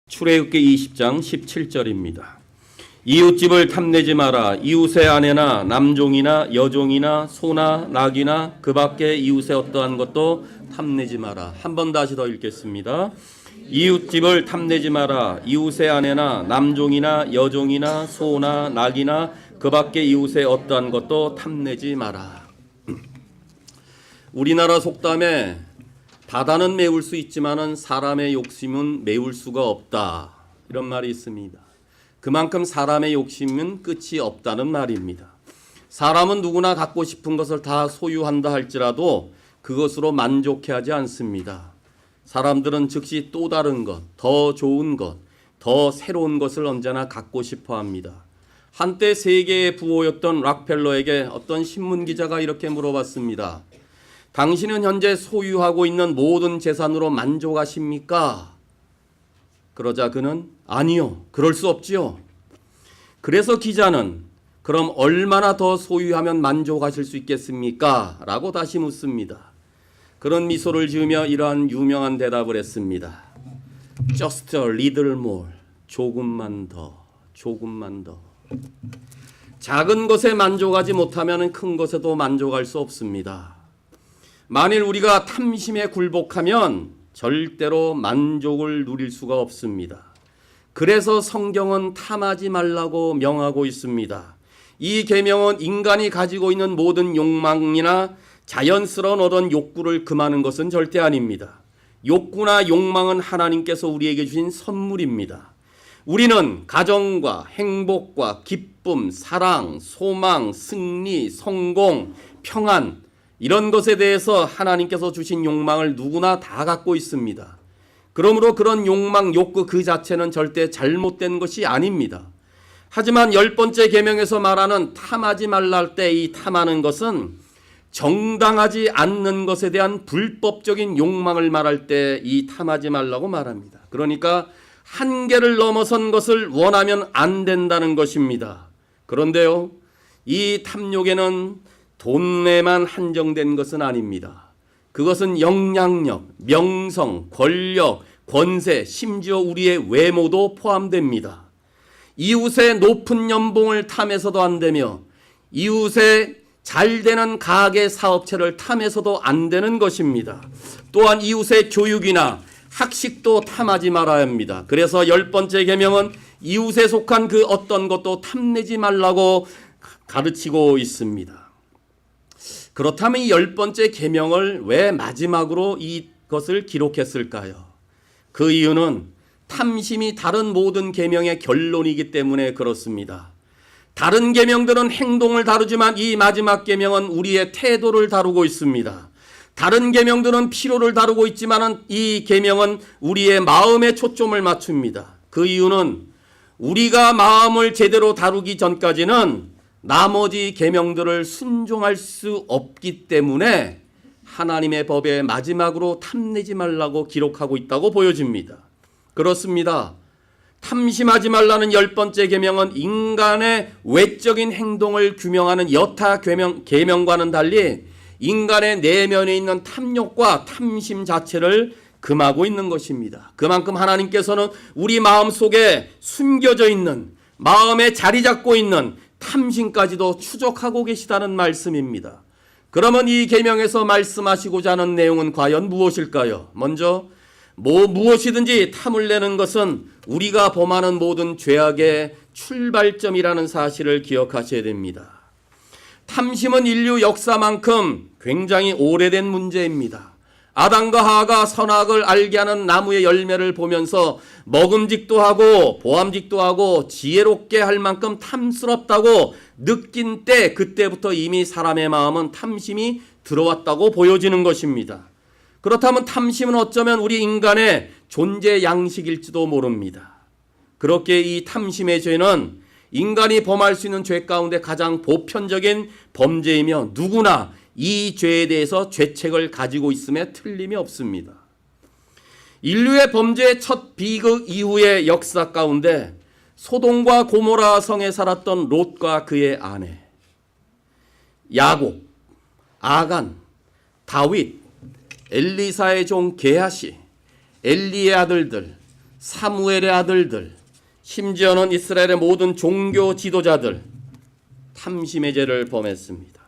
출애굽기 20장 17절입니다. 이웃집을 탐내지 마라. 이웃의 아내나 남종이나 여종이나 소나 낙이나 그 밖에 이웃의 어떠한 것도 탐내지 마라. 한 번 다시 더 읽겠습니다. 이웃집을 탐내지 마라. 이웃의 아내나 남종이나 여종이나 소나 낙이나 그 밖에 이웃의 어떠한 것도 탐내지 마라. 우리나라 속담에 바다는 메울 수 있지만은 사람의 욕심은 메울 수가 없다, 이런 말이 있습니다. 그만큼 사람의 욕심은 끝이 없다는 말입니다. 사람은 누구나 갖고 싶은 것을 다 소유한다 할지라도 그것으로 만족해하지 않습니다. 사람들은 즉시 또 다른 것, 더 좋은 것, 더 새로운 것을 언제나 갖고 싶어 합니다. 한때 세계의 부호였던 락펠러에게 어떤 신문 기자가 이렇게 물어봤습니다. 당신은 현재 소유하고 있는 모든 재산으로 만족하십니까? 그러자 그는 아니요, 그럴 수 없지요. 그래서 기자는 그럼 얼마나 더 소유하면 만족하실 수 있겠습니까? 라고 다시 묻습니다. 그런 미소를 지으며 이러한 유명한 대답을 했습니다. Just a little more. 조금만 더, 조금만 더. 작은 것에 만족하지 못하면 큰 것에도 만족할 수 없습니다. 만일 우리가 탐심에 굴복하면 절대로 만족을 누릴 수가 없습니다. 그래서 성경은 탐하지 말라고 명하고 있습니다. 이 계명은 인간이 가지고 있는 모든 욕망이나 자연스러운 어떤 욕구를 금하는 것은 절대 아닙니다. 욕구나 욕망은 하나님께서 우리에게 주신 선물입니다. 우리는 가정과 행복과 기쁨, 사랑, 소망, 승리, 성공, 평안, 이런 것에 대해서 하나님께서 주신 욕망을 누구나 다 갖고 있습니다. 그러므로 그런 욕망, 욕구 그 자체는 절대 잘못된 것이 아닙니다. 하지만 10번째 계명에서 말하는 탐하지 말라 할 때 이 탐하는 것은 정당하지 않는 것에 대한 불법적인 욕망을 말할 때 이 탐하지 말라고 말합니다. 그러니까 한계를 넘어선 것을 원하면 안 된다는 것입니다. 그런데요, 이 탐욕에는 돈에만 한정된 것은 아닙니다. 그것은 영향력, 명성, 권력, 권세, 심지어 우리의 외모도 포함됩니다. 이웃의 높은 연봉을 탐해서도 안 되며 이웃의 잘 되는 가게 사업체를 탐해서도 안 되는 것입니다. 또한 이웃의 교육이나 학식도 탐하지 말아야 합니다. 그래서 10번째 계명은 이웃에 속한 그 어떤 것도 탐내지 말라고 가르치고 있습니다. 그렇다면 이 10번째 계명을 왜 마지막으로 이것을 기록했을까요? 그 이유는 탐심이 다른 모든 계명의 결론이기 때문에 그렇습니다. 다른 계명들은 행동을 다루지만 이 마지막 계명은 우리의 태도를 다루고 있습니다. 다른 계명들은 필요를 다루고 있지만 이 계명은 우리의 마음에 초점을 맞춥니다. 그 이유는 우리가 마음을 제대로 다루기 전까지는 나머지 계명들을 순종할 수 없기 때문에 하나님의 법에 마지막으로 탐내지 말라고 기록하고 있다고 보여집니다. 그렇습니다. 탐심하지 말라는 10번째 계명은 인간의 외적인 행동을 규명하는 여타 계명과는 달리 인간의 내면에 있는 탐욕과 탐심 자체를 금하고 있는 것입니다. 그만큼 하나님께서는 우리 마음속에 숨겨져 있는, 마음에 자리 잡고 있는 탐심까지도 추적하고 계시다는 말씀입니다. 그러면 이 계명에서 말씀하시고자 하는 내용은 과연 무엇일까요? 먼저 무엇이든지 탐을 내는 것은 우리가 범하는 모든 죄악의 출발점이라는 사실을 기억하셔야 됩니다. 탐심은 인류 역사만큼 굉장히 오래된 문제입니다. 아담과 하와가 선악을 알게 하는 나무의 열매를 보면서 먹음직도 하고 보암직도 하고 지혜롭게 할 만큼 탐스럽다고 느낀 때, 그때부터 이미 사람의 마음은 탐심이 들어왔다고 보여지는 것입니다. 그렇다면 탐심은 어쩌면 우리 인간의 존재 양식일지도 모릅니다. 그렇게 이 탐심의 죄는 인간이 범할 수 있는 죄 가운데 가장 보편적인 범죄이며 누구나 이 죄에 대해서 죄책을 가지고 있음에 틀림이 없습니다. 인류의 범죄의 첫 비극 이후의 역사 가운데 소돔과 고모라 성에 살았던 롯과 그의 아내, 야곱, 아간, 다윗, 엘리사의 종 게하시, 엘리의 아들들, 사무엘의 아들들, 심지어는 이스라엘의 모든 종교 지도자들 탐심의 죄를 범했습니다.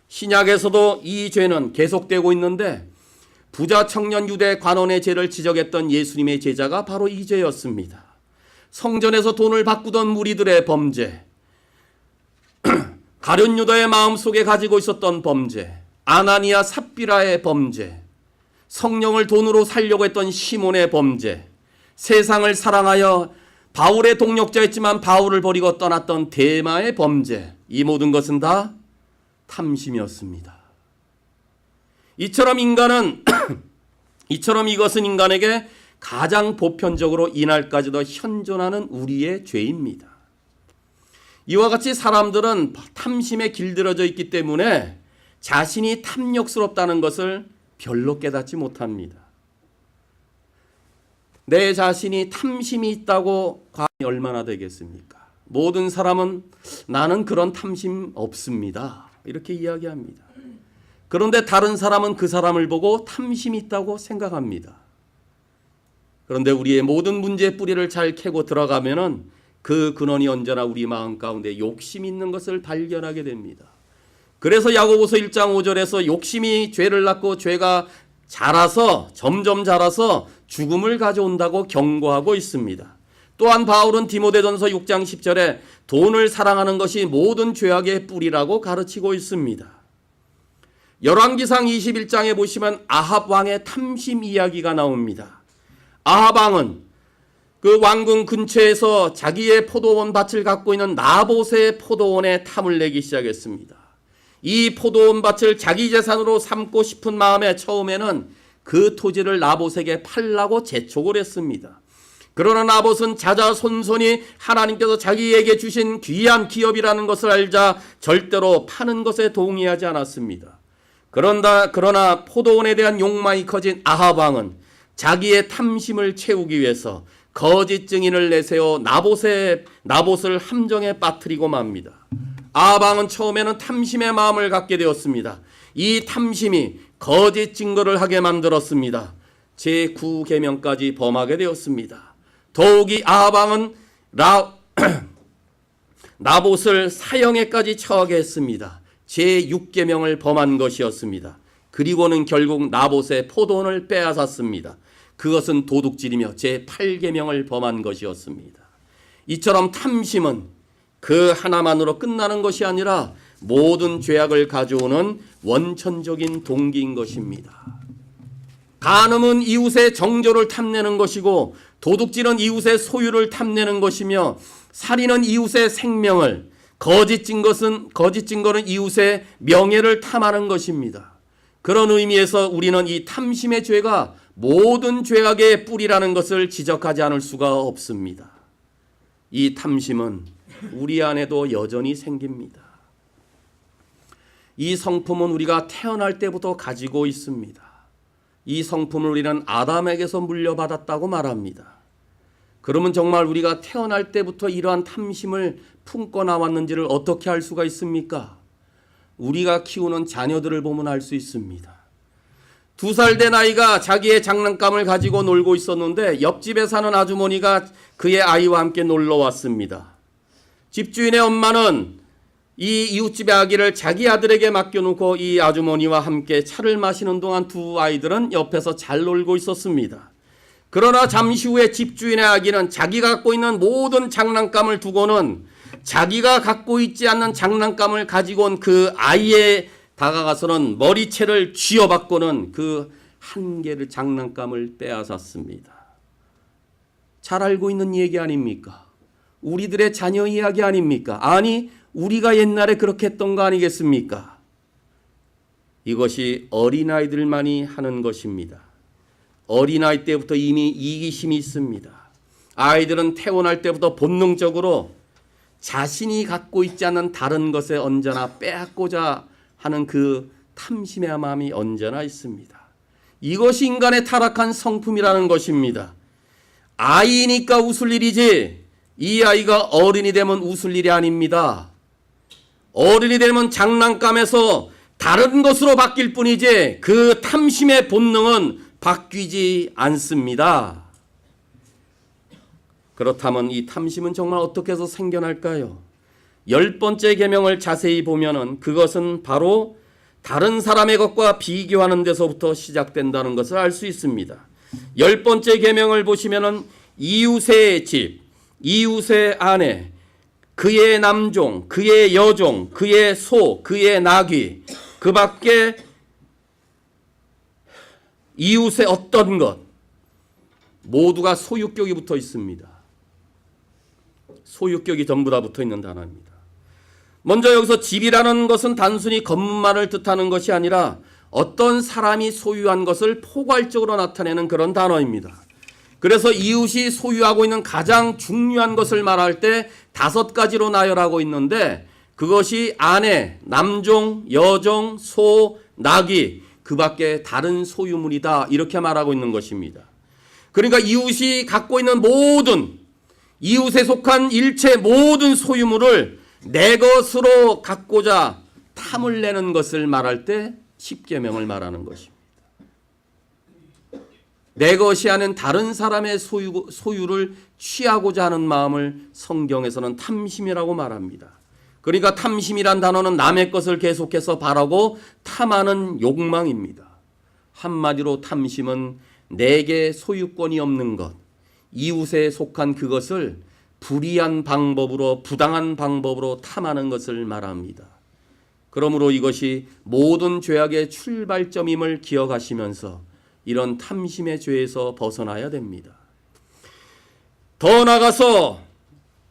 신약에서도 이 죄는 계속되고 있는데 부자 청년 유대 관원의 죄를 지적했던 예수님의 제자가 바로 이 죄였습니다. 성전에서 돈을 바꾸던 무리들의 범죄, 가룟 유다의 마음속에 가지고 있었던 범죄, 아나니아 삽비라의 범죄, 성령을 돈으로 살려고 했던 시몬의 범죄, 세상을 사랑하여 바울의 동력자였지만 바울을 버리고 떠났던 데마의 범죄, 이 모든 것은 다 탐심이었습니다. 이처럼 이것은 인간에게 가장 보편적으로 이날까지도 현존하는 우리의 죄입니다. 이와 같이 사람들은 탐심에 길들여져 있기 때문에 자신이 탐욕스럽다는 것을 별로 깨닫지 못합니다. 내 자신이 탐심이 있다고 과연 얼마나 되겠습니까? 모든 사람은 나는 그런 탐심 없습니다, 이렇게 이야기합니다. 그런데 다른 사람은 그 사람을 보고 탐심이 있다고 생각합니다. 그런데 우리의 모든 문제의 뿌리를 잘 캐고 들어가면은 그 근원이 언제나 우리 마음 가운데 욕심이 있는 것을 발견하게 됩니다. 그래서 야고보서 1장 5절에서 욕심이 죄를 낳고 죄가 점점 자라서 죽음을 가져온다고 경고하고 있습니다. 또한 바울은 디모데전서 6장 10절에 돈을 사랑하는 것이 모든 죄악의 뿌리라고 가르치고 있습니다. 열왕기상 21장에 보시면 아합 왕의 탐심 이야기가 나옵니다. 아합 왕은 그 왕궁 근처에서 자기의 포도원 밭을 갖고 있는 나봇의 포도원에 탐을 내기 시작했습니다. 이 포도원 밭을 자기 재산으로 삼고 싶은 마음에 처음에는 그 토지를 나봇에게 팔라고 재촉을 했습니다. 그러나 나봇은 자자손손이 하나님께서 자기에게 주신 귀한 기업이라는 것을 알자 절대로 파는 것에 동의하지 않았습니다. 그러나 포도원에 대한 욕망이 커진 아합 왕은 자기의 탐심을 채우기 위해서 거짓 증인을 내세워 나봇을 함정에 빠뜨리고 맙니다. 아합 왕은 처음에는 탐심의 마음을 갖게 되었습니다. 이 탐심이 거짓 증거를 하게 만들었습니다. 제9계명까지 범하게 되었습니다. 더욱이 아합 왕은 나봇을 사형에까지 처하게 했습니다. 제6계명을 범한 것이었습니다. 그리고는 결국 나봇의 포도원을 빼앗았습니다. 그것은 도둑질이며 제8계명을 범한 것이었습니다. 이처럼 탐심은 그 하나만으로 끝나는 것이 아니라 모든 죄악을 가져오는 원천적인 동기인 것입니다. 간음은 이웃의 정조를 탐내는 것이고, 도둑질은 이웃의 소유를 탐내는 것이며, 살인은 이웃의 생명을, 거짓 증거는 이웃의 명예를 탐하는 것입니다. 그런 의미에서 우리는 이 탐심의 죄가 모든 죄악의 뿌리라는 것을 지적하지 않을 수가 없습니다. 이 탐심은 우리 안에도 여전히 생깁니다. 이 성품은 우리가 태어날 때부터 가지고 있습니다. 이 성품을 우리는 아담에게서 물려받았다고 말합니다. 그러면 정말 우리가 태어날 때부터 이러한 탐심을 품고 나왔는지를 어떻게 알 수가 있습니까? 우리가 키우는 자녀들을 보면 알 수 있습니다. 2살 된 아이가 자기의 장난감을 가지고 놀고 있었는데 옆집에 사는 아주머니가 그의 아이와 함께 놀러 왔습니다. 집주인의 엄마는 이 이웃집의 아기를 자기 아들에게 맡겨놓고 이 아주머니와 함께 차를 마시는 동안 두 아이들은 옆에서 잘 놀고 있었습니다. 그러나 잠시 후에 집주인의 아기는 자기가 갖고 있는 모든 장난감을 두고는 자기가 갖고 있지 않는 장난감을 가지고 온 그 아이에 다가가서는 머리채를 쥐어박고는 그 한 개를 장난감을 빼앗았습니다. 잘 알고 있는 얘기 아닙니까? 우리들의 자녀 이야기 아닙니까? 아니, 우리가 옛날에 그렇게 했던 거 아니겠습니까? 이것이 어린아이들만이 하는 것입니다. 어린아이 때부터 이미 이기심이 있습니다. 아이들은 태어날 때부터 본능적으로 자신이 갖고 있지 않은 다른 것에 언제나 빼앗고자 하는 그 탐심의 마음이 언제나 있습니다. 이것이 인간의 타락한 성품이라는 것입니다. 아이니까 웃을 일이지 이 아이가 어른이 되면 웃을 일이 아닙니다. 어른이 되면 장난감에서 다른 것으로 바뀔 뿐이지 그 탐심의 본능은 바뀌지 않습니다. 그렇다면 이 탐심은 정말 어떻게 해서 생겨날까요? 10번째 계명을 자세히 보면은 그것은 바로 다른 사람의 것과 비교하는 데서부터 시작된다는 것을 알 수 있습니다. 10번째 계명을 보시면은 이웃의 집, 이웃의 아내, 그의 남종, 그의 여종, 그의 소, 그의 나귀, 그 밖에 이웃의 어떤 것 모두가 소유격이 붙어 있습니다. 소유격이 전부 다 붙어 있는 단어입니다. 먼저 여기서 집이라는 것은 단순히 건물만을 뜻하는 것이 아니라 어떤 사람이 소유한 것을 포괄적으로 나타내는 그런 단어입니다. 그래서 이웃이 소유하고 있는 가장 중요한 것을 말할 때 5가지로 나열하고 있는데 그것이 아내, 남종, 여종, 소, 나귀, 그 밖에 다른 소유물이다 이렇게 말하고 있는 것입니다. 그러니까 이웃이 갖고 있는 모든 이웃에 속한 일체 모든 소유물을 내 것으로 갖고자 탐을 내는 것을 말할 때 10계명을 말하는 것입니다. 내 것이 아닌 다른 사람의 소유를 취하고자 하는 마음을 성경에서는 탐심이라고 말합니다. 그러니까 탐심이란 단어는 남의 것을 계속해서 바라고 탐하는 욕망입니다. 한마디로 탐심은 내게 소유권이 없는 것, 이웃에 속한 그것을 불의한 방법으로 부당한 방법으로 탐하는 것을 말합니다. 그러므로 이것이 모든 죄악의 출발점임을 기억하시면서 이런 탐심의 죄에서 벗어나야 됩니다. 더 나아가서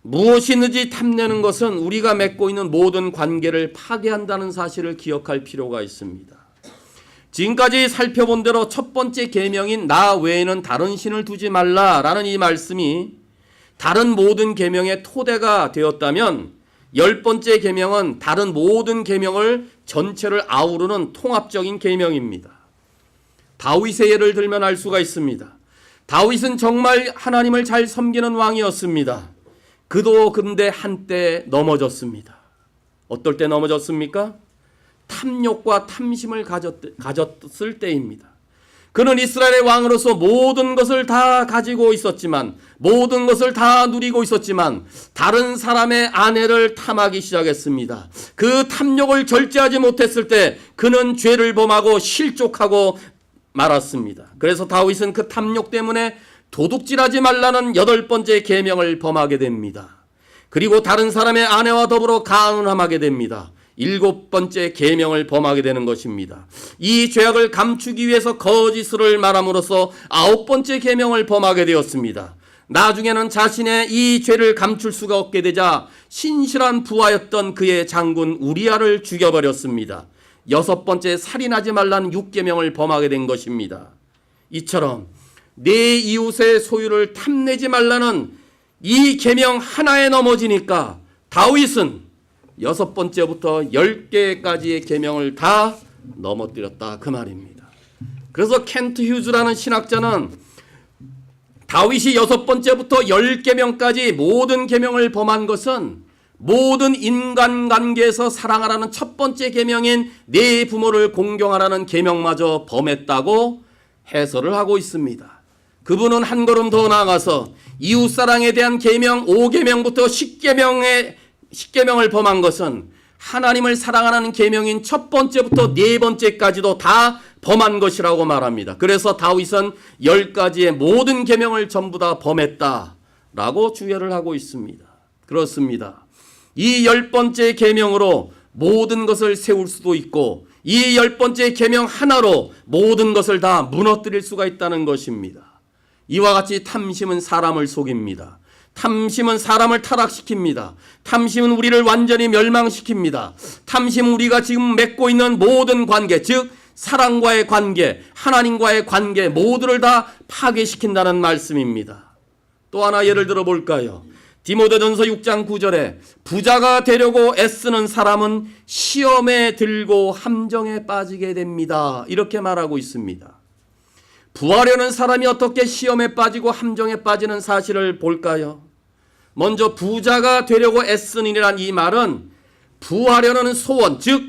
무엇이든지 탐내는 것은 우리가 맺고 있는 모든 관계를 파괴한다는 사실을 기억할 필요가 있습니다. 지금까지 살펴본 대로 첫 번째 계명인 나 외에는 다른 신을 두지 말라라는 이 말씀이 다른 모든 계명의 토대가 되었다면 10번째 계명은 다른 모든 계명을 전체를 아우르는 통합적인 계명입니다. 다윗의 예를 들면 알 수가 있습니다. 다윗은 정말 하나님을 잘 섬기는 왕이었습니다. 그도 근데 한때 넘어졌습니다. 어떨 때 넘어졌습니까? 탐욕과 탐심을 가졌을 때입니다. 그는 이스라엘의 왕으로서 모든 것을 다 가지고 있었지만 모든 것을 다 누리고 있었지만 다른 사람의 아내를 탐하기 시작했습니다. 그 탐욕을 절제하지 못했을 때 그는 죄를 범하고 실족하고 말았습니다. 그래서 다윗은 그 탐욕 때문에 도둑질하지 말라는 8번째 계명을 범하게 됩니다. 그리고 다른 사람의 아내와 더불어 간음하게 됩니다. 7번째 계명을 범하게 되는 것입니다. 이 죄악을 감추기 위해서 거짓을 말함으로써 9번째 계명을 범하게 되었습니다. 나중에는 자신의 이 죄를 감출 수가 없게 되자 신실한 부하였던 그의 장군 우리아를 죽여버렸습니다. 6번째 살인하지 말라는 6계명을 범하게 된 것입니다. 이처럼 내 이웃의 소유를 탐내지 말라는 이 계명 하나에 넘어지니까 다윗은 6번째부터 10개까지의 계명을 다 넘어뜨렸다 그 말입니다. 그래서 켄트 휴즈라는 신학자는 다윗이 6번째부터 10계명까지 모든 계명을 범한 것은 모든 인간관계에서 사랑하라는 첫 번째 계명인 내 부모를 공경하라는 계명마저 범했다고 해설을 하고 있습니다. 그분은 한 걸음 더 나아가서 이웃사랑에 대한 계명 5계명부터 10계명을 범한 것은 하나님을 사랑하라는 계명인 첫 번째부터 4번째까지도 다 범한 것이라고 말합니다. 그래서 다윗은 10가지의 모든 계명을 전부 다 범했다라고 주열을 하고 있습니다. 그렇습니다. 이 10번째 계명으로 모든 것을 세울 수도 있고 이 10번째 계명 하나로 모든 것을 다 무너뜨릴 수가 있다는 것입니다. 이와 같이 탐심은 사람을 속입니다. 탐심은 사람을 타락시킵니다. 탐심은 우리를 완전히 멸망시킵니다. 탐심은 우리가 지금 맺고 있는 모든 관계, 즉 사랑과의 관계, 하나님과의 관계 모두를 다 파괴시킨다는 말씀입니다. 또 하나 예를 들어 볼까요? 디모데전서 6장 9절에 부자가 되려고 애쓰는 사람은 시험에 들고 함정에 빠지게 됩니다. 이렇게 말하고 있습니다. 부하려는 사람이 어떻게 시험에 빠지고 함정에 빠지는 사실을 볼까요? 먼저 부자가 되려고 애쓰니라는 이 말은 부하려는 소원, 즉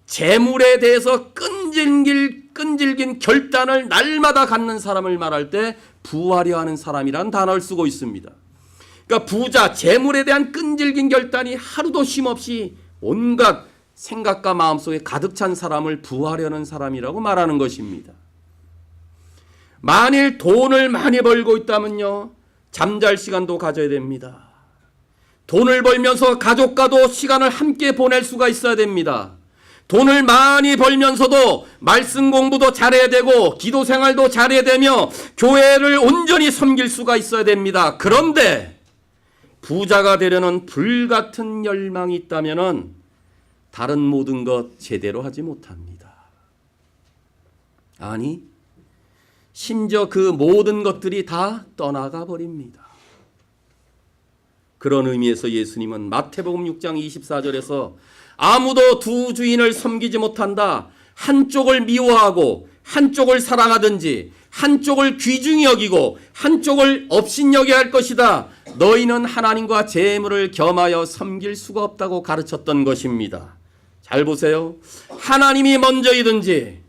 재물에 대해서 끈질긴 결단을 날마다 갖는 사람을 말할 때 부하려 하는 사람이란 단어를 쓰고 있습니다. 그러니까 부자, 재물에 대한 끈질긴 결단이 하루도 쉼없이 온갖 생각과 마음속에 가득 찬 사람을 부하려는 사람이라고 말하는 것입니다. 만일 돈을 많이 벌고 있다면요, 잠잘 시간도 가져야 됩니다. 돈을 벌면서 가족과도 시간을 함께 보낼 수가 있어야 됩니다. 돈을 많이 벌면서도 말씀 공부도 잘해야 되고 기도 생활도 잘해야 되며 교회를 온전히 섬길 수가 있어야 됩니다. 그런데 부자가 되려는 불같은 열망이 있다면 다른 모든 것 제대로 하지 못합니다. 아니, 심지어 그 모든 것들이 다 떠나가 버립니다. 그런 의미에서 예수님은 마태복음 6장 24절에서 아무도 두 주인을 섬기지 못한다. 한쪽을 미워하고 한쪽을 사랑하든지 한쪽을 귀중히 여기고 한쪽을 업신여겨야 할 것이다. 너희는 하나님과 재물을 겸하여 섬길 수가 없다고 가르쳤던 것입니다. 잘 보세요. 하나님이 먼저이든지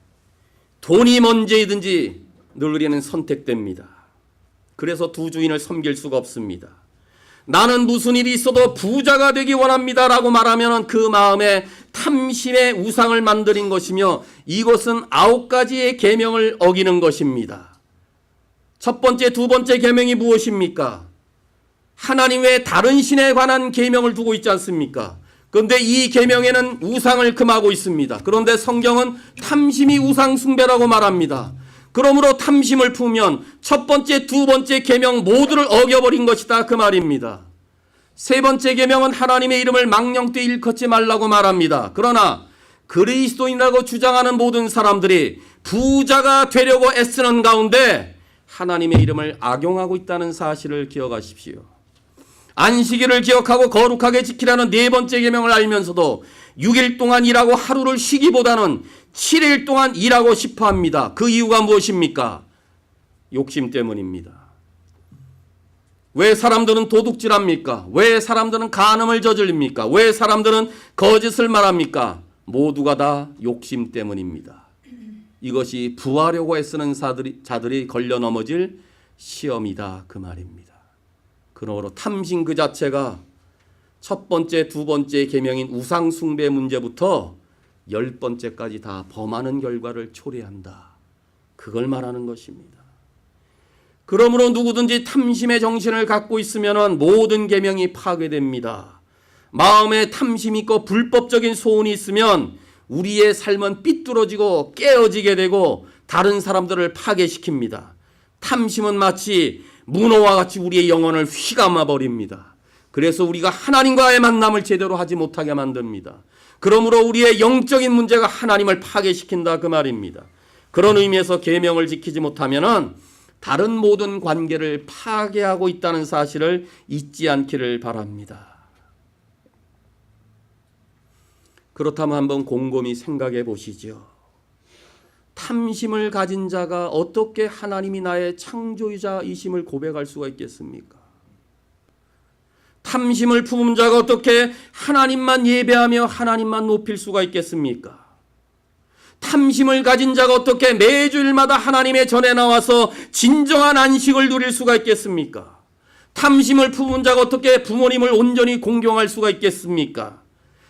돈이 먼저이든지 늘 우리는 선택됩니다. 그래서 두 주인을 섬길 수가 없습니다. 나는 무슨 일이 있어도 부자가 되기 원합니다 라고 말하면 그 마음에 탐심의 우상을 만드는 것이며 이것은 9가지의 계명을 어기는 것입니다. 첫 번째, 두 번째 계명이 무엇입니까? 하나님 외에 다른 신에 관한 계명을 두고 있지 않습니까? 그런데 이 계명에는 우상을 금하고 있습니다. 그런데 성경은 탐심이 우상 숭배라고 말합니다. 그러므로 탐심을 품으면 첫 번째, 두 번째 계명 모두를 어겨버린 것이다 그 말입니다. 세 번째 계명은 하나님의 이름을 망령되이 일컫지 말라고 말합니다. 그러나 그리스도인이라고 주장하는 모든 사람들이 부자가 되려고 애쓰는 가운데 하나님의 이름을 악용하고 있다는 사실을 기억하십시오. 안식일을 기억하고 거룩하게 지키라는 네 번째 계명을 알면서도 6일 동안 일하고 하루를 쉬기보다는 7일 동안 일하고 싶어 합니다. 그 이유가 무엇입니까? 욕심 때문입니다. 왜 사람들은 도둑질합니까? 왜 사람들은 간음을 저지릅니까? 왜 사람들은 거짓을 말합니까? 모두가 다 욕심 때문입니다. 이것이 부하려고 애쓰는 자들이 걸려 넘어질 시험이다 그 말입니다. 그러므로 탐심 그 자체가 첫 번째, 두 번째 계명인 우상 숭배 문제부터 10번째까지 다 범하는 결과를 초래한다. 그걸 말하는 것입니다. 그러므로 누구든지 탐심의 정신을 갖고 있으면 모든 계명이 파괴됩니다. 마음에 탐심이 있고 불법적인 소원이 있으면 우리의 삶은 삐뚤어지고 깨어지게 되고 다른 사람들을 파괴시킵니다. 탐심은 마치 문어와 같이 우리의 영혼을 휘감아 버립니다. 그래서 우리가 하나님과의 만남을 제대로 하지 못하게 만듭니다. 그러므로 우리의 영적인 문제가 하나님을 파괴시킨다 그 말입니다. 그런 의미에서 계명을 지키지 못하면은 다른 모든 관계를 파괴하고 있다는 사실을 잊지 않기를 바랍니다. 그렇다면 한번 곰곰이 생각해 보시죠. 탐심을 가진 자가 어떻게 하나님이 나의 창조주이심을 고백할 수가 있겠습니까? 탐심을 품은 자가 어떻게 하나님만 예배하며 하나님만 높일 수가 있겠습니까? 탐심을 가진 자가 어떻게 매주일마다 하나님의 전에 나와서 진정한 안식을 누릴 수가 있겠습니까? 탐심을 품은 자가 어떻게 부모님을 온전히 공경할 수가 있겠습니까?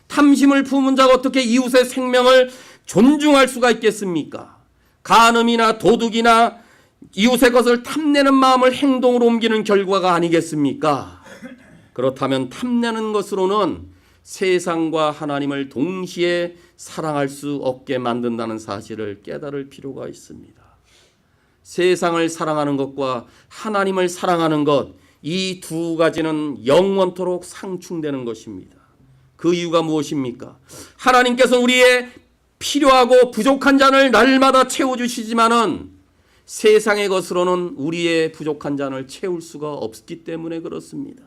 탐심을 품은 자가 어떻게 이웃의 생명을 존중할 수가 있겠습니까? 간음이나 도둑이나 이웃의 것을 탐내는 마음을 행동으로 옮기는 결과가 아니겠습니까? 그렇다면 탐내는 것으로는 세상과 하나님을 동시에 사랑할 수 없게 만든다는 사실을 깨달을 필요가 있습니다. 세상을 사랑하는 것과 하나님을 사랑하는 것, 이 두 가지는 영원토록 상충되는 것입니다. 그 이유가 무엇입니까? 하나님께서 우리의 필요하고 부족한 잔을 날마다 채워주시지만은 세상의 것으로는 우리의 부족한 잔을 채울 수가 없기 때문에 그렇습니다.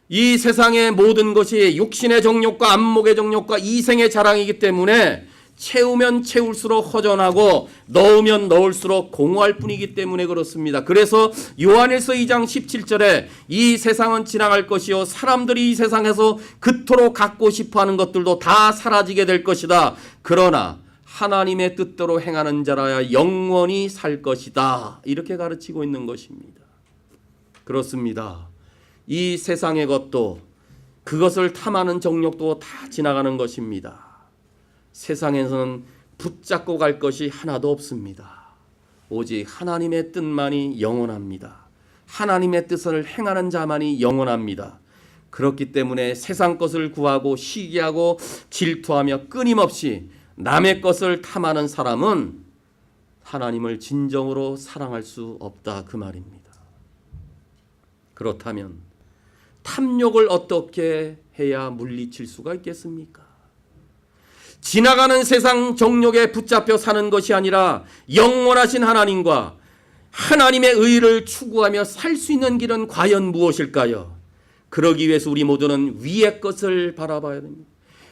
이 세상의 모든 것이 육신의 정욕과 안목의 정욕과 이생의 자랑이기 때문에 채우면 채울수록 허전하고 넣으면 넣을수록 공허할 뿐이기 때문에 그렇습니다. 그래서 요한일서 2장 17절에 이 세상은 지나갈 것이요 사람들이 이 세상에서 그토록 갖고 싶어하는 것들도 다 사라지게 될 것이다. 그러나 하나님의 뜻대로 행하는 자라야 영원히 살 것이다. 이렇게 가르치고 있는 것입니다. 그렇습니다. 이 세상의 것도 그것을 탐하는 정욕도 다 지나가는 것입니다. 세상에서는 붙잡고 갈 것이 하나도 없습니다. 오직 하나님의 뜻만이 영원합니다. 하나님의 뜻을 행하는 자만이 영원합니다. 그렇기 때문에 세상 것을 구하고 시기하고 질투하며 끊임없이 남의 것을 탐하는 사람은 하나님을 진정으로 사랑할 수 없다, 그 말입니다. 그렇다면 탐욕을 어떻게 해야 물리칠 수가 있겠습니까? 지나가는 세상 정욕에 붙잡혀 사는 것이 아니라 영원하신 하나님과 하나님의 의를 추구하며 살 수 있는 길은 과연 무엇일까요? 그러기 위해서 우리 모두는 위의 것을 바라봐야 됩니다.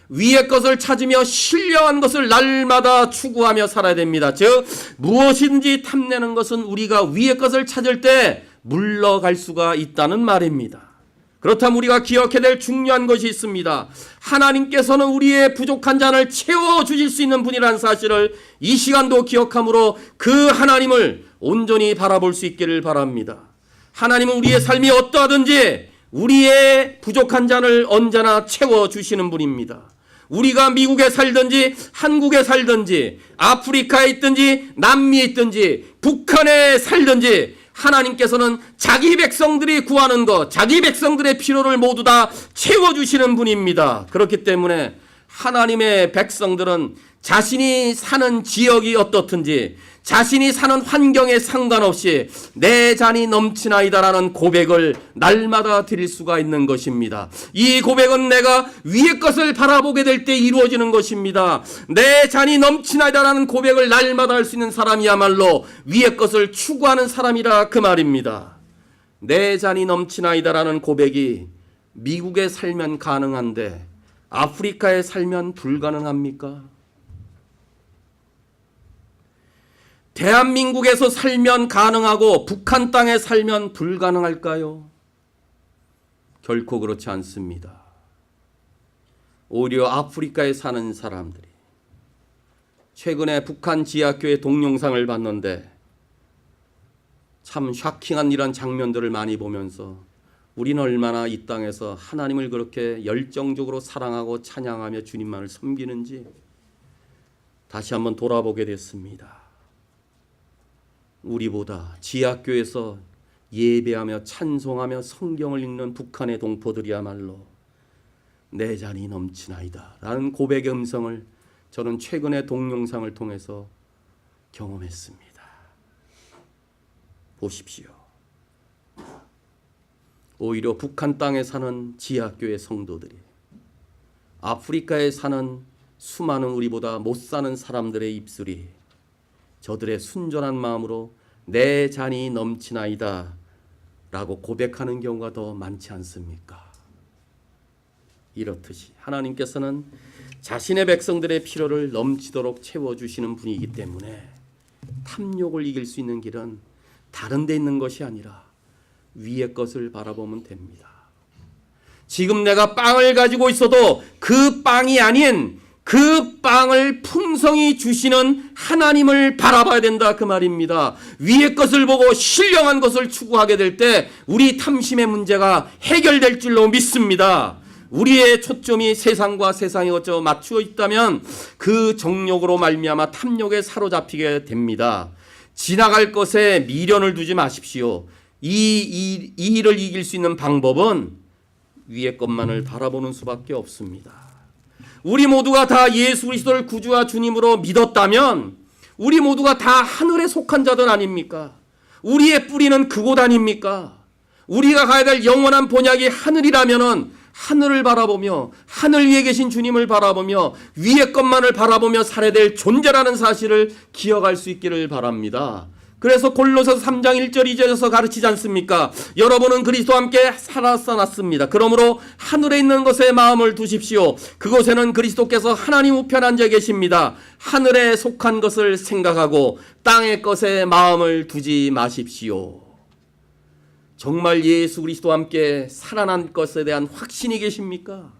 위의 것을 찾으며 신령한 것을 날마다 추구하며 살아야 됩니다. 즉 무엇인지 탐내는 것은 우리가 위의 것을 찾을 때 물러갈 수가 있다는 말입니다. 그렇다면 우리가 기억해야 될 중요한 것이 있습니다. 하나님께서는 우리의 부족한 잔을 채워주실 수 있는 분이라는 사실을 이 시간도 기억함으로 그 하나님을 온전히 바라볼 수 있기를 바랍니다. 하나님은 우리의 삶이 어떠하든지 우리의 부족한 잔을 언제나 채워주시는 분입니다. 우리가 미국에 살든지 한국에 살든지 아프리카에 있든지 남미에 있든지 북한에 살든지 하나님께서는 자기 백성들이 구하는 것, 자기 백성들의 필요를 모두 다 채워주시는 분입니다. 그렇기 때문에 하나님의 백성들은 자신이 사는 지역이 어떻든지 자신이 사는 환경에 상관없이 내 잔이 넘치나이다라는 고백을 날마다 드릴 수가 있는 것입니다. 이 고백은 내가 위의 것을 바라보게 될 때 이루어지는 것입니다. 내 잔이 넘치나이다라는 고백을 날마다 할 수 있는 사람이야말로 위의 것을 추구하는 사람이라 그 말입니다. 내 잔이 넘치나이다라는 고백이 미국에 살면 가능한데 아프리카에 살면 불가능합니까? 대한민국에서 살면 가능하고 북한 땅에 살면 불가능할까요? 결코 그렇지 않습니다. 오히려 아프리카에 사는 사람들이 최근에 북한 지하교회 동영상을 봤는데 참 샤킹한 이런 장면들을 많이 보면서 우리는 얼마나 이 땅에서 하나님을 그렇게 열정적으로 사랑하고 찬양하며 주님만을 섬기는지 다시 한번 돌아보게 됐습니다. 우리보다 지하교에서 예배하며 찬송하며 성경을 읽는 북한의 동포들이야말로 내 잔이 넘치나이다 라는 고백의 음성을 저는 최근에 동영상을 통해서 경험했습니다. 보십시오. 오히려 북한 땅에 사는 지하교회 성도들이 아프리카에 사는 수많은 우리보다 못 사는 사람들의 입술이 저들의 순전한 마음으로 내 잔이 넘치나이다 라고 고백하는 경우가 더 많지 않습니까? 이렇듯이 하나님께서는 자신의 백성들의 필요를 넘치도록 채워주시는 분이기 때문에 탐욕을 이길 수 있는 길은 다른 데 있는 것이 아니라 위의 것을 바라보면 됩니다. 지금 내가 빵을 가지고 있어도 그 빵이 아닌 그 빵을 풍성히 주시는 하나님을 바라봐야 된다 그 말입니다. 위의 것을 보고 신령한 것을 추구하게 될 때 우리 탐심의 문제가 해결될 줄로 믿습니다. 우리의 초점이 세상과 세상에 어쩌 맞추어 있다면 그 정욕으로 말미암아 탐욕에 사로잡히게 됩니다. 지나갈 것에 미련을 두지 마십시오. 이 일을 이길 수 있는 방법은 위의 것만을 바라보는 수밖에 없습니다. 우리 모두가 다 예수 그리스도를 구주와 주님으로 믿었다면 우리 모두가 다 하늘에 속한 자들 아닙니까? 우리의 뿌리는 그곳 아닙니까? 우리가 가야 될 영원한 본향이 하늘이라면은 하늘을 바라보며 하늘 위에 계신 주님을 바라보며 위의 것만을 바라보며 살아야 될 존재라는 사실을 기억할 수 있기를 바랍니다. 그래서 골로새서 3장 1절 2절에서 가르치지 않습니까? 여러분은 그리스도와 함께 살아났습니다. 그러므로 하늘에 있는 것에 마음을 두십시오. 그곳에는 그리스도께서 하나님 우편 앉아 계십니다. 하늘에 속한 것을 생각하고 땅의 것에 마음을 두지 마십시오. 정말 예수 그리스도와 함께 살아난 것에 대한 확신이 계십니까?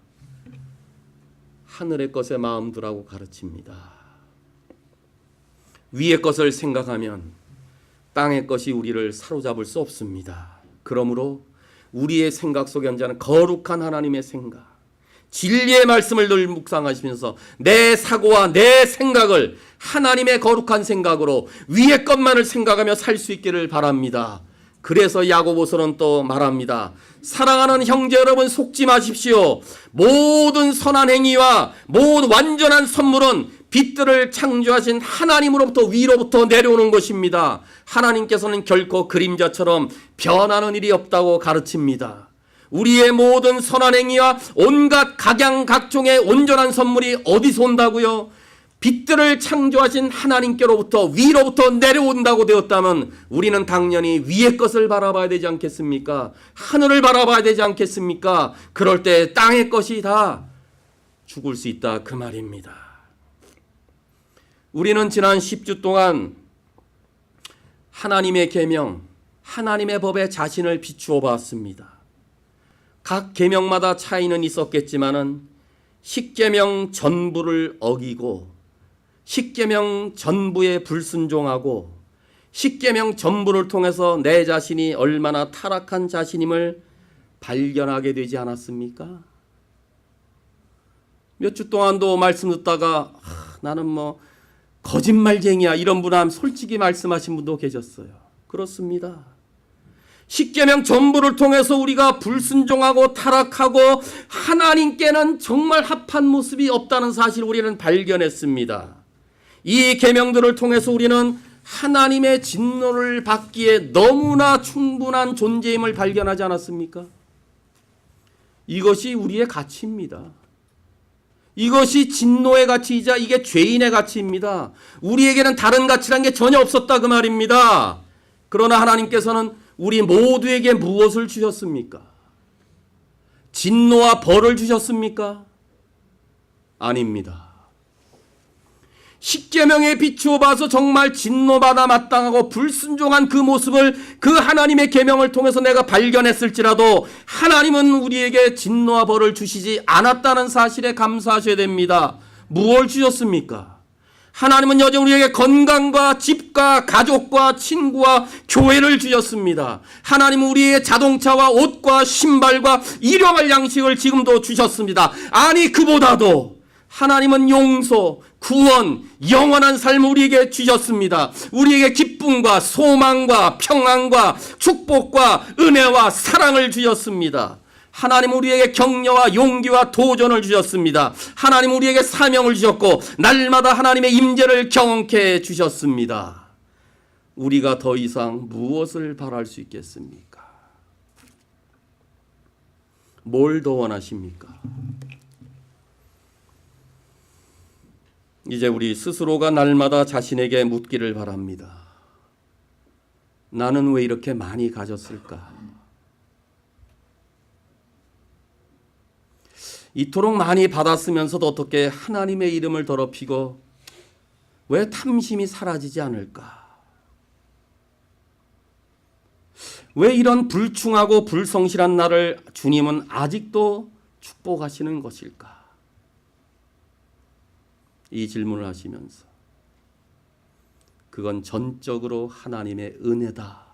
하늘의 것에 마음 두라고 가르칩니다. 위의 것을 생각하면 땅의 것이 우리를 사로잡을 수 없습니다. 그러므로 우리의 생각 속에 앉아는 거룩한 하나님의 생각, 진리의 말씀을 늘 묵상하시면서 내 사고와 내 생각을 하나님의 거룩한 생각으로 위의 것만을 생각하며 살 수 있기를 바랍니다. 그래서 야고보서는 또 말합니다. 사랑하는 형제 여러분, 속지 마십시오. 모든 선한 행위와 모든 완전한 선물은 빛들을 창조하신 하나님으로부터 위로부터 내려오는 것입니다. 하나님께서는 결코 그림자처럼 변하는 일이 없다고 가르칩니다. 우리의 모든 선한 행위와 온갖 각양각종의 온전한 선물이 어디서 온다고요? 빛들을 창조하신 하나님께로부터 위로부터 내려온다고 되었다면 우리는 당연히 위의 것을 바라봐야 되지 않겠습니까? 하늘을 바라봐야 되지 않겠습니까? 그럴 때 땅의 것이 다 죽을 수 있다, 그 말입니다. 우리는 지난 10주 동안 하나님의 계명, 하나님의 법에 자신을 비추어 봤습니다. 각 계명마다 차이는 있었겠지만은 10계명 전부를 어기고 10계명 전부에 불순종하고 10계명 전부를 통해서 내 자신이 얼마나 타락한 자신임을 발견하게 되지 않았습니까? 몇 주 동안도 말씀 듣다가 나는 뭐 거짓말쟁이야 이런 분 하면 솔직히 말씀하신 분도 계셨어요. 그렇습니다. 10계명 전부를 통해서 우리가 불순종하고 타락하고 하나님께는 정말 합한 모습이 없다는 사실을 우리는 발견했습니다. 이 계명들을 통해서 우리는 하나님의 진노를 받기에 너무나 충분한 존재임을 발견하지 않았습니까? 이것이 우리의 가치입니다. 이것이 진노의 가치이자 이게 죄인의 가치입니다. 우리에게는 다른 가치란 게 전혀 없었다, 그 말입니다. 그러나 하나님께서는 우리 모두에게 무엇을 주셨습니까? 진노와 벌을 주셨습니까? 아닙니다. 10계명에 비추어 봐서 정말 진노받아 마땅하고 불순종한 그 모습을 그 하나님의 계명을 통해서 내가 발견했을지라도 하나님은 우리에게 진노와 벌을 주시지 않았다는 사실에 감사하셔야 됩니다. 무엇을 주셨습니까? 하나님은 여전히 우리에게 건강과 집과 가족과 친구와 교회를 주셨습니다. 하나님은 우리의 자동차와 옷과 신발과 일용할 양식을 지금도 주셨습니다. 아니, 그보다도 하나님은 용서, 구원, 영원한 삶을 우리에게 주셨습니다. 우리에게 기쁨과 소망과 평안과 축복과 은혜와 사랑을 주셨습니다. 하나님 우리에게 격려와 용기와 도전을 주셨습니다. 하나님 우리에게 사명을 주셨고 날마다 하나님의 임재를 경험케 주셨습니다. 우리가 더 이상 무엇을 바랄 수 있겠습니까? 뭘 더 원하십니까? 이제 우리 스스로가 날마다 자신에게 묻기를 바랍니다. 나는 왜 이렇게 많이 가졌을까? 이토록 많이 받았으면서도 어떻게 하나님의 이름을 더럽히고 왜 탐심이 사라지지 않을까? 왜 이런 불충하고 불성실한 나를 주님은 아직도 축복하시는 것일까? 이 질문을 하시면서 그건 전적으로 하나님의 은혜다,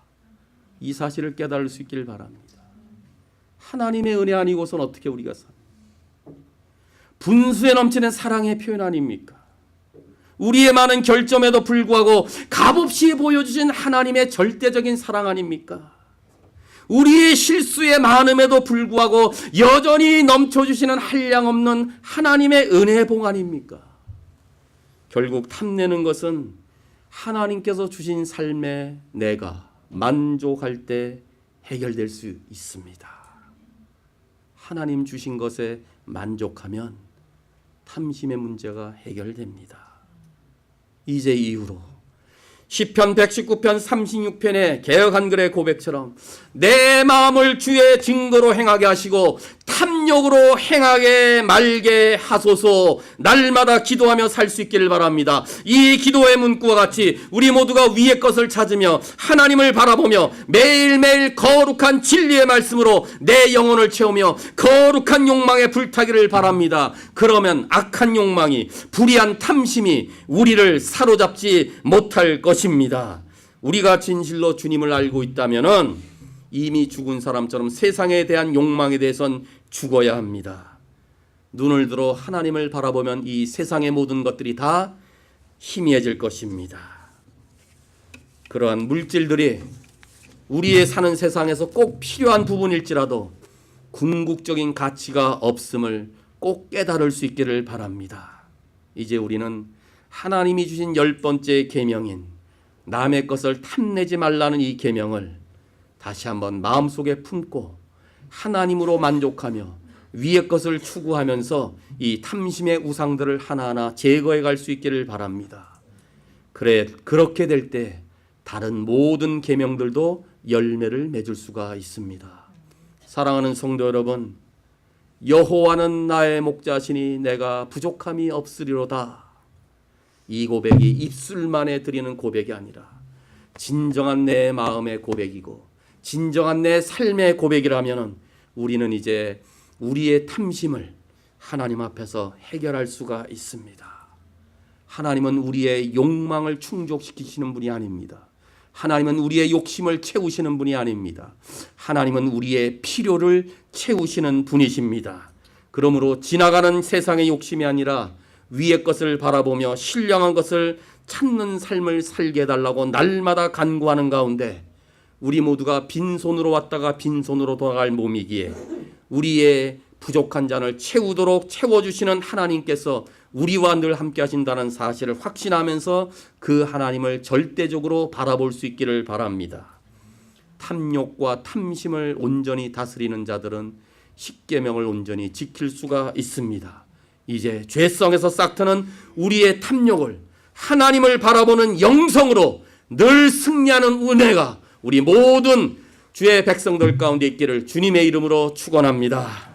이 사실을 깨달을 수 있기를 바랍니다. 하나님의 은혜 아니고선 어떻게 우리가 분수에 넘치는 사랑의 표현 아닙니까? 우리의 많은 결점에도 불구하고 값없이 보여주신 하나님의 절대적인 사랑 아닙니까? 우리의 실수의 많음에도 불구하고 여전히 넘쳐주시는 한량없는 하나님의 은혜의 봉 아닙니까? 결국 탐내는 것은 하나님께서 주신 삶에 내가 만족할 때 해결될 수 있습니다. 하나님 주신 것에 만족하면 탐심의 문제가 해결됩니다. 이제 이후로 시편 119편 36편의 개역 한글의 고백처럼 내 마음을 주의 증거로 행하게 하시고 탐욕으로 행하게 말게 하소서. 날마다 기도하며 살 수 있기를 바랍니다. 이 기도의 문구와 같이 우리 모두가 위의 것을 찾으며 하나님을 바라보며 매일매일 거룩한 진리의 말씀으로 내 영혼을 채우며 거룩한 욕망에 불타기를 바랍니다. 그러면 악한 욕망이, 불의한 탐심이 우리를 사로잡지 못할 것입니다. 우리가 진실로 주님을 알고 있다면은 이미 죽은 사람처럼 세상에 대한 욕망에 대해선 죽어야 합니다. 눈을 들어 하나님을 바라보면 이 세상의 모든 것들이 다 희미해질 것입니다. 그러한 물질들이 우리의 사는 세상에서 꼭 필요한 부분일지라도 궁극적인 가치가 없음을 꼭 깨달을 수 있기를 바랍니다. 이제 우리는 하나님이 주신 10번째 계명인 남의 것을 탐내지 말라는 이 계명을 다시 한번 마음속에 품고 하나님으로 만족하며 위의 것을 추구하면서 이 탐심의 우상들을 하나하나 제거해 갈 수 있기를 바랍니다. 그렇게 될 때 다른 모든 계명들도 열매를 맺을 수가 있습니다. 사랑하는 성도 여러분, 여호와는 나의 목자시니 내가 부족함이 없으리로다. 이 고백이 입술만에 드리는 고백이 아니라 진정한 내 마음의 고백이고 진정한 내 삶의 고백이라면 우리는 이제 우리의 탐심을 하나님 앞에서 해결할 수가 있습니다. 하나님은 우리의 욕망을 충족시키시는 분이 아닙니다. 하나님은 우리의 욕심을 채우시는 분이 아닙니다. 하나님은 우리의 필요를 채우시는 분이십니다. 그러므로 지나가는 세상의 욕심이 아니라 위의 것을 바라보며 신령한 것을 찾는 삶을 살게 해달라고 날마다 간구하는 가운데 우리 모두가 빈손으로 왔다가 빈손으로 돌아갈 몸이기에 우리의 부족한 잔을 채우도록 채워주시는 하나님께서 우리와 늘 함께 하신다는 사실을 확신하면서 그 하나님을 절대적으로 바라볼 수 있기를 바랍니다. 탐욕과 탐심을 온전히 다스리는 자들은 십계명을 온전히 지킬 수가 있습니다. 이제 죄성에서 싹트는 우리의 탐욕을 하나님을 바라보는 영성으로 늘 승리하는 은혜가 우리 모든 주의 백성들 가운데 있기를 주님의 이름으로 축원합니다.